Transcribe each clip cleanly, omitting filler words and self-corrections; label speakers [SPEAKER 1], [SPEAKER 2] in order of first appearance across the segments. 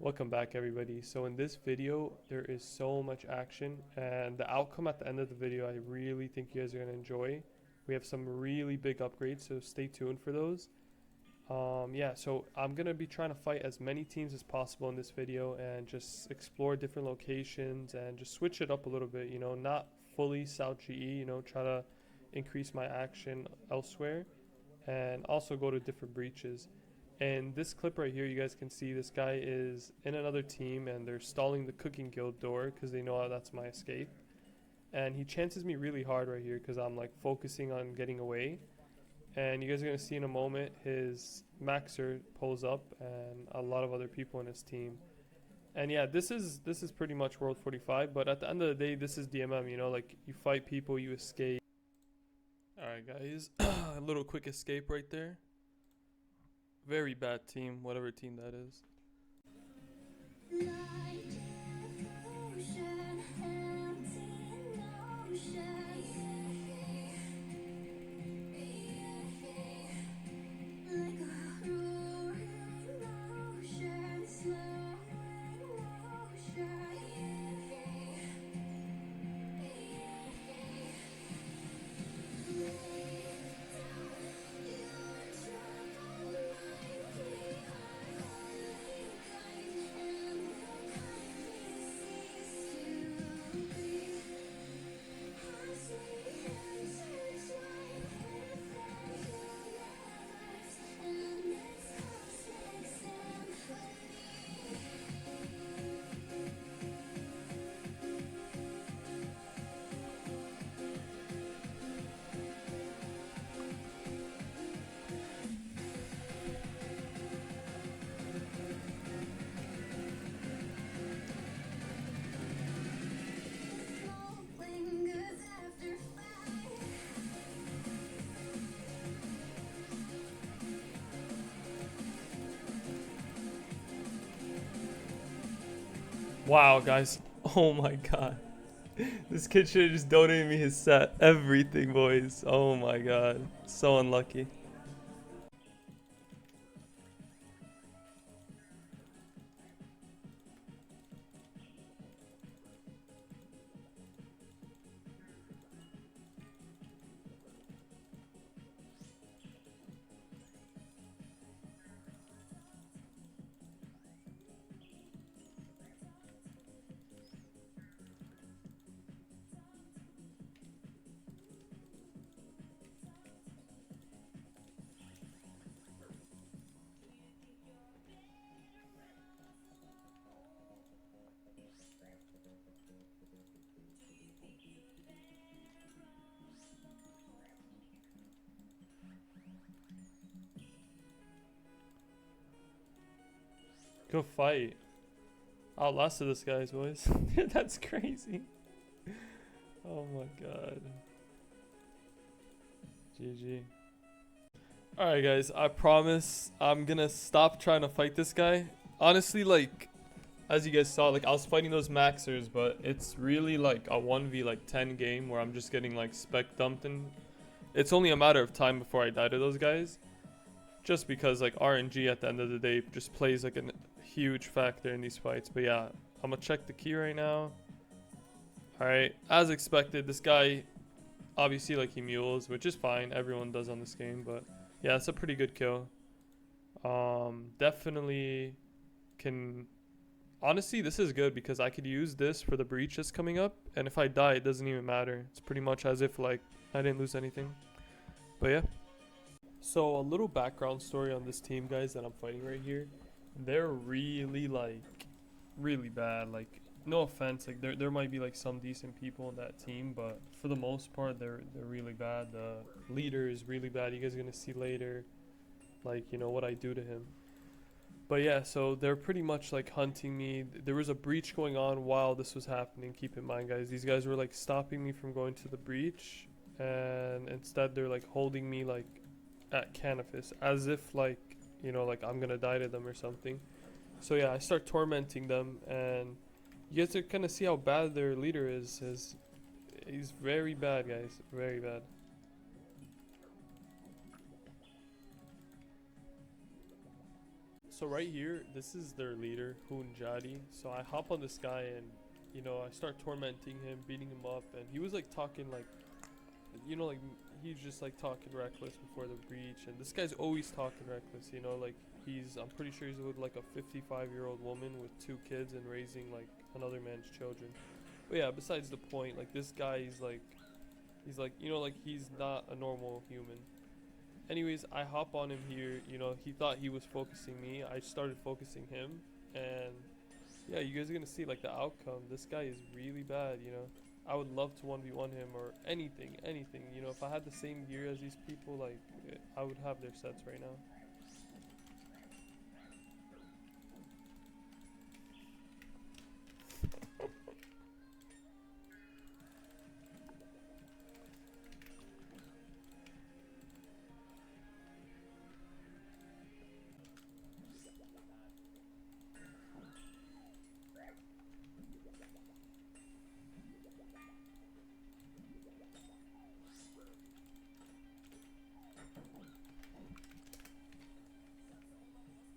[SPEAKER 1] Welcome back everybody. So in this video there is so much action, and the outcome at the end of the video I really think you guys are going to enjoy. We have some really big upgrades, so stay tuned for those. Yeah, so I'm going to be trying to fight as many teams as possible in this video and just explore different locations and just switch it up a little bit, not fully South GE, try to increase my action elsewhere and also go to different breaches. And this clip right here, you guys can see this guy is in another team and they're stalling the cooking guild door because they know that's my escape. And he chances me really hard right here because I'm like focusing on getting away. And you guys are going to see in a moment his maxer pulls up and a lot of other people in his team. And yeah, this is pretty much World 45, but at the end of the day, this is DMM, like you fight people, you escape. Alright guys, a little quick escape right there. Very bad team, whatever team that is. Wow, guys. Oh my god. This kid should have just donated me his set. Everything, boys. Oh my god. So unlucky. Go fight. Outlasted this guy's boys. That's crazy. Oh my god. GG. Alright guys, I promise I'm gonna stop trying to fight this guy. Honestly, like, as you guys saw, like I was fighting those maxers, but it's really like a 1v like 10 game where I'm just getting like spec dumped, and it's only a matter of time before I die to those guys. Just because like RNG at the end of the day just plays like a huge factor in these fights. But yeah, I'm gonna check the key right now. Alright, as expected, this guy obviously like he mules, which is fine, everyone does on this game, but yeah, it's a pretty good kill. Definitely can, honestly this is good because I could use this for the breach that's coming up, and if I die it doesn't even matter. It's pretty much as if like I didn't lose anything. But yeah. So a little background story on this team, guys, that I'm fighting right here. They're really really bad. Like, no offense, like there might be like some decent people in that team, but for the most part they're really bad. The leader is really bad. You guys are gonna see later, like, what I do to him. But yeah, so they're pretty much like hunting me. There was a breach going on while this was happening. Keep in mind, guys, these guys were like stopping me from going to the breach, and instead they're like holding me like at Canifis as if like, like I'm gonna die to them or something. So yeah, I start tormenting them, and you guys are gonna see how bad their leader is. He's very bad, guys, very bad. So right here, this is their leader, Hunjadi. So I hop on this guy and, you know, I start tormenting him, beating him up, and he was like talking like, you know, like he's just like talking reckless before the breach, and this guy's always talking reckless, you know, like I'm pretty sure he's with like a 55-year-old woman with 2 kids and raising like another man's children. But yeah, besides the point, like this guy, he's like, you know, like he's not a normal human. Anyways, I hop on him here, you know, he thought he was focusing me, I started focusing him, and yeah, you guys are gonna see like the outcome. This guy is really bad, you know. I would love to 1v1 him or anything, you know. If I had the same gear as these people, like I would have their sets right now.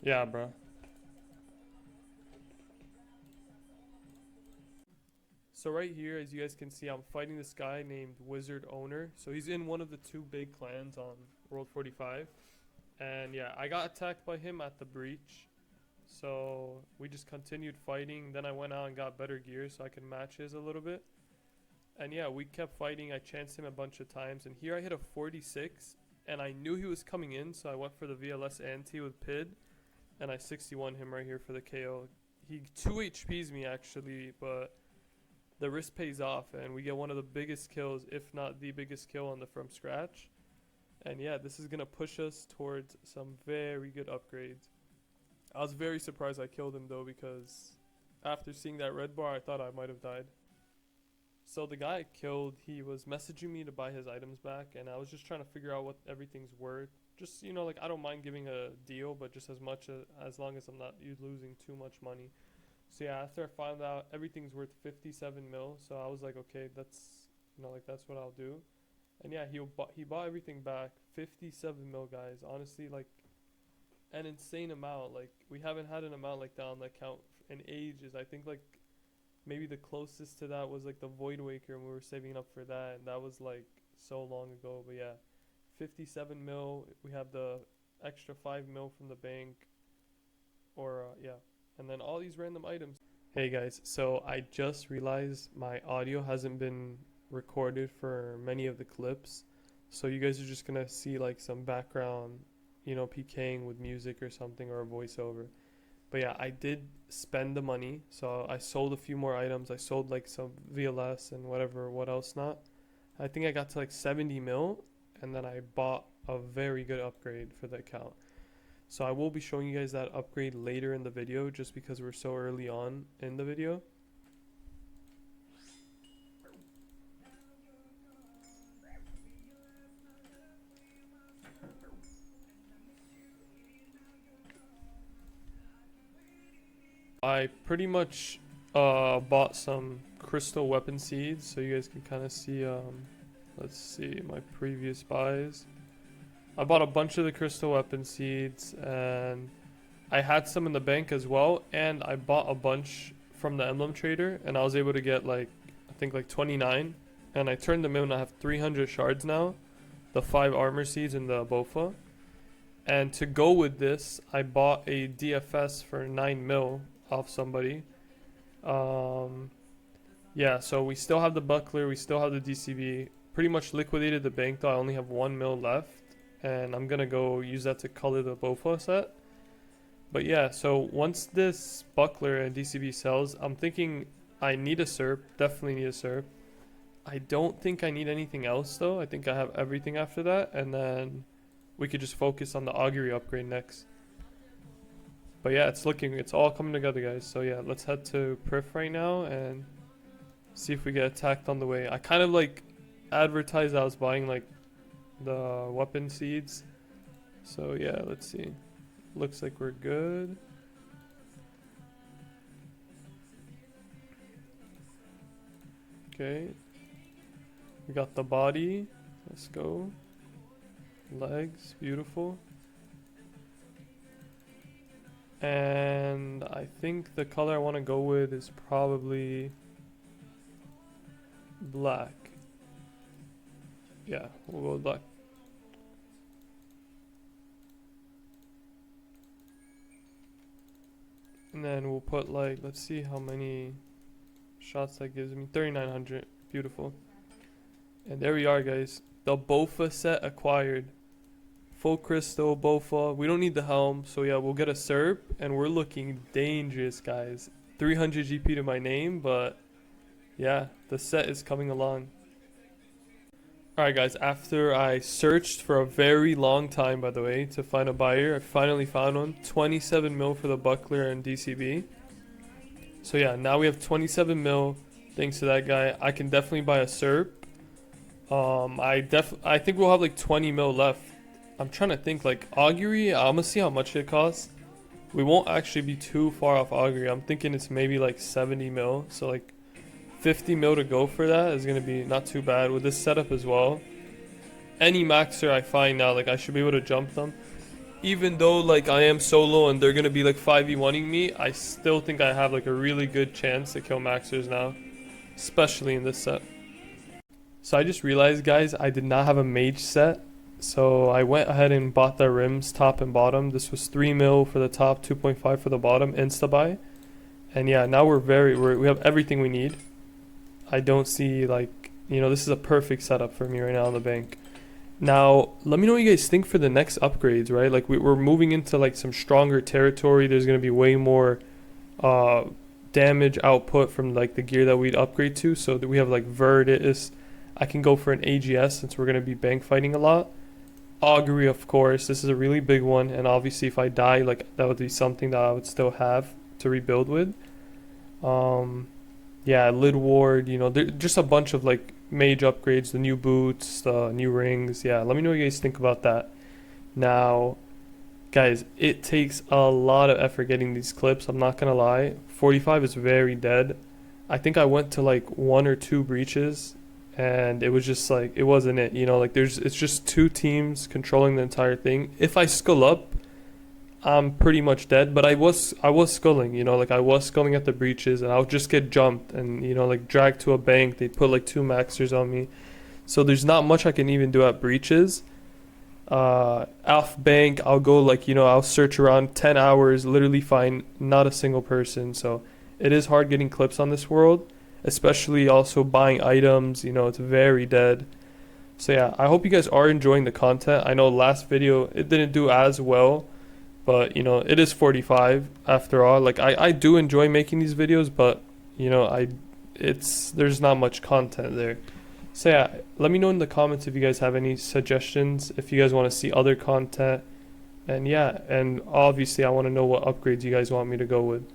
[SPEAKER 1] Yeah, bro. So right here, as you guys can see, I'm fighting this guy named Wizard Owner. So he's in one of the 2 big clans on World 45. And yeah, I got attacked by him at the breach. So we just continued fighting. Then I went out and got better gear so I could match his a little bit. And yeah, we kept fighting. I chanced him a bunch of times. And here I hit a 46. And I knew he was coming in, so I went for the VLS anti with PID. And I 61 him right here for the KO. He 2 HPs me actually, but the risk pays off, and we get one of the biggest kills, if not the biggest kill on the from scratch. And yeah, this is gonna push us towards some very good upgrades. I was very surprised I killed him though, because after seeing that red bar, I thought I might have died. So the guy I killed, he was messaging me to buy his items back, and I was just trying to figure out what everything's worth. Just, you know, like I don't mind giving a deal, but just as long as I'm not losing too much money. So yeah, after I found out everything's worth 57 mil, so I was like, okay, that's, you know, like that's what I'll do. And yeah, he bought everything back, 57 mil, guys. Honestly, like an insane amount. Like we haven't had an amount like that on the account in ages. I think like maybe the closest to that was like the Void Waker, and we were saving up for that, and that was like so long ago. But yeah, 57 mil. We have the extra 5 mil from the bank, or yeah. And then all these random items. Hey guys, so I just realized my audio hasn't been recorded for many of the clips. So you guys are just gonna see like some background, you know, PKing with music or something, or a voiceover. But yeah, I did spend the money. So I sold a few more items. I sold like some VLS and what else not. I think I got to like 70 mil, and then I bought a very good upgrade for the account. So I will be showing you guys that upgrade later in the video, just because we're so early on in the video. I pretty much bought some crystal weapon seeds, so you guys can kind of see, let's see, my previous buys. I bought a bunch of the crystal weapon seeds, and I had some in the bank as well, and I bought a bunch from the emblem trader, and I was able to get like, I think like 29, and I turned them in. I have 300 shards now, the 5 armor seeds and the bofa. And to go with this, I bought a DFS for 9 mil off somebody. Yeah, so we still have the buckler, we still have the DCB. Pretty much liquidated the bank though. I only have 1 mil left, and I'm gonna go use that to color the bofa set. But yeah, so once this buckler and DCB sells, I'm thinking I need a SERP, definitely need a SERP. I don't think I need anything else though. I think I have everything after that, and then we could just focus on the augury upgrade next. But yeah, it's all coming together, guys. So yeah, let's head to Perf right now and see if we get attacked on the way. I kind of like advertised I was buying like the weapon seeds. So yeah, let's see. Looks like we're good. Okay. We got the body. Let's go. Legs, beautiful. And I think the color I want to go with is probably black. Yeah, we'll go with black. And then we'll put like, let's see how many shots that gives me. 3,900. Beautiful. And there we are, guys. The Bofa set acquired. Full crystal Bofa. We don't need the helm, so yeah, we'll get a SERP, and we're looking dangerous, guys. 300 GP to my name, but yeah, the set is coming along. Alright guys, after I searched for a very long time, by the way, to find a buyer, I finally found one. 27 mil for the buckler and DCB. So yeah, now we have 27 mil thanks to that guy. I can definitely buy a SERP. I think we'll have like 20 mil left. I'm trying to think, like augury, I'm gonna see how much it costs. We won't actually be too far off augury. I'm thinking it's maybe like 70 mil. So like 50 mil to go for that is going to be not too bad with this setup as well. Any maxer I find now, like I should be able to jump them. Even though like I am solo and they're going to be like 5v1ing me, I still think I have like a really good chance to kill maxers now. Especially in this set. So I just realized, guys, I did not have a mage set. So I went ahead and bought the rims top and bottom. This was 3 mil for the top, 2.5 for the bottom, insta buy. And yeah, now we have everything we need. I don't see, like, you know, this is a perfect setup for me right now on the bank. Now, let me know what you guys think for the next upgrades, right? Like, we're moving into, like, some stronger territory. There's going to be way more damage output from, like, the gear that we'd upgrade to. So that we have, like, Verdus. I can go for an AGS since we're going to be bank fighting a lot. Augury, of course. This is a really big one. And obviously, if I die, like, that would be something that I would still have to rebuild with. Yeah, lid ward, you know, just a bunch of like mage upgrades, the new boots, the new rings. Yeah, let me know what you guys think about that. Now, guys, it takes a lot of effort getting these clips, I'm not gonna lie. 45 is very dead. I think I went to like 1 or 2 breaches and it was just like, it wasn't it, you know, like it's just 2 teams controlling the entire thing. If I skull up, I'm pretty much dead, but I was sculling, you know, like I was sculling at the breaches and I would just get jumped and, you know, like dragged to a bank. They'd put like 2 maxers on me. So there's not much I can even do at breaches. Off bank, I'll go like, you know, I'll search around 10 hours, literally find not a single person. So it is hard getting clips on this world, especially also buying items, you know, it's very dead. So yeah, I hope you guys are enjoying the content. I know last video, it didn't do as well. But, you know, it is 45 after all. Like, I do enjoy making these videos, but, you know, there's not much content there. So, yeah, let me know in the comments if you guys have any suggestions, if you guys want to see other content. And, yeah, and obviously I want to know what upgrades you guys want me to go with.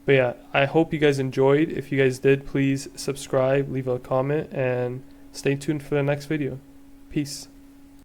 [SPEAKER 1] But, yeah, I hope you guys enjoyed. If you guys did, please subscribe, leave a comment, and stay tuned for the next video. Peace.